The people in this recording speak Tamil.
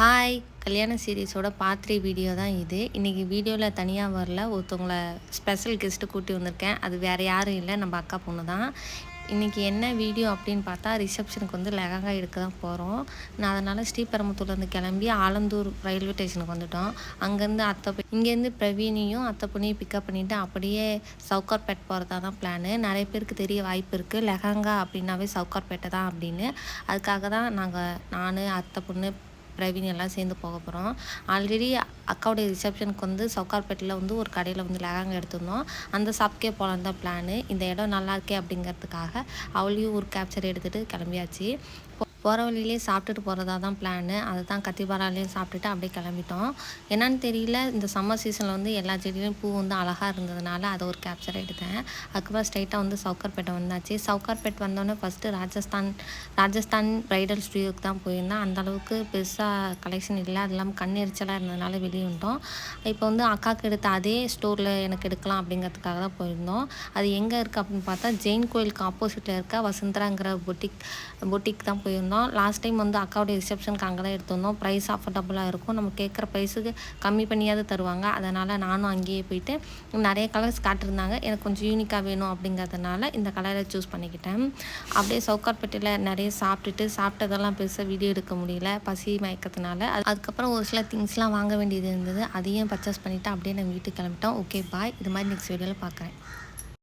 ஹாய் கல்யாண சீரீஸோட பார்ட் 3 வீடியோ தான் இது. இன்றைக்கி வீடியோவில் தனியாக வரல, ஒருத்தவங்கள ஸ்பெஷல் கெஸ்ட்டு கூட்டி வந்திருக்கேன். அது வேறு யாரும் இல்லை, நம்ம அக்கா பொண்ணு தான். இன்றைக்கி என்ன வீடியோ அப்படின்னு பார்த்தா, ரிசப்ஷனுக்கு வந்து லெஹங்கா எடுக்க தான் போகிறோம். நான் அதனால் ஸ்ரீபெரும்புத்தூர்லேருந்து கிளம்பி ஆலந்தூர் ரயில்வே ஸ்டேஷனுக்கு வந்துவிட்டோம். அங்கேருந்து இங்கேருந்து பிரவீனையும் அத்தை பொண்ணையும் பிக்கப் பண்ணிவிட்டு அப்படியே சவுகார்பேட் போகிறதா தான் பிளானு. நிறைய பேருக்கு தெரிய வாய்ப்பு இருக்குது, லெஹங்கா அப்படின்னாவே சவுகார்பேட்டை தான் அப்படின்னு. அதுக்காக தான் நான் அத்தை பொண்ணு பிரவீன் எல்லாம் சேர்ந்து போக போகிறோம். ஆல்ரெடி அக்காவுடைய ரிசப்ஷனுக்கு வந்து சவுகார்பேட்டில் வந்து ஒரு கடையில் வந்து லெஹங்கா எடுத்திருந்தோம். அந்த ஷாப்க்கே போகலான்னு தான் பிளானு. இந்த இடம் நல்லா இருக்கே அப்படிங்கிறதுக்காக அவளையும் ஒரு கேப்சர் எடுத்துகிட்டு கிளம்பியாச்சு. போகிற வழியிலே சாப்பிட்டுட்டு போகிறதா தான் பிளானு. அதை தான் கத்திபாராலேயும் சாப்பிட்டுட்டு அப்படியே கிளம்பிட்டோம். என்னன்னு தெரியல, இந்த சம்மர் சீசனில் வந்து எல்லா செடியிலையும் பூ வந்து அழகாக இருந்ததுனால அதை ஒரு கேப்சர் எடுத்தேன். அதுக்கப்புறம் ஸ்ட்ரைட்டாக வந்து சவுகார்பேட்டை வந்தாச்சு. சவுகார்பேட் வந்தோடனே ஃபஸ்ட்டு ராஜஸ்தான் ப்ரைடல் ஸ்டுடியோக்கு தான் போயிருந்தேன். அந்தளவுக்கு பெருசாக கலெக்ஷன் இல்லை, அது இல்லாமல் கண் எரிச்சலாக இருந்ததுனால வெளியே வந்துட்டோம். இப்போ வந்து அக்காவுக்கு எடுத்த அதே ஸ்டோரில் எனக்கு எடுக்கலாம் அப்படிங்கிறதுக்காக தான் போயிருந்தோம். அது எங்கே இருக்குது அப்படின்னு பார்த்தா, ஜெயின் கோயிலுக்கு ஆப்போசிட்டில் இருக்க வசுந்தராங்கிற பொட்டிக் தான் போயிருந்தோம். லாஸ்ட் டைம் வந்து அக்காவுடைய ரிசப்ஷனுக்கு அங்கே தான் எடுத்திருந்தோம். ப்ரைஸ் அஃபோர்டபுளாக இருக்கும், நம்ம கேட்குற ப்ரைஸுக்கு கம்மி பண்ணியாவது தருவாங்க. அதனால் நானும் அங்கேயே போயிட்டு நிறைய கலர்ஸ் காட்டிருந்தாங்க. எனக்கு கொஞ்சம் யூனிக்காக வேணும் அப்படிங்கிறதுனால இந்த கலரை சூஸ் பண்ணிக்கிட்டேன். அப்படியே சவுகார்பேட்டையில் நிறைய சாப்பிட்டதெல்லாம் பெருசாக வீடியோ எடுக்க முடியல, பசி மயக்கத்தினால. அதுக்கப்புறம் ஒரு சில திங்ஸ்லாம் வாங்க வேண்டியது இருந்தது, அதையும் பர்ச்சேஸ் பண்ணிவிட்டு அப்படியே நான் வீட்டுக்கு கிளம்பிட்டோம். ஓகே பாய், இது மாதிரி நெக்ஸ்ட் வீடியோவில் பார்க்குறேன்.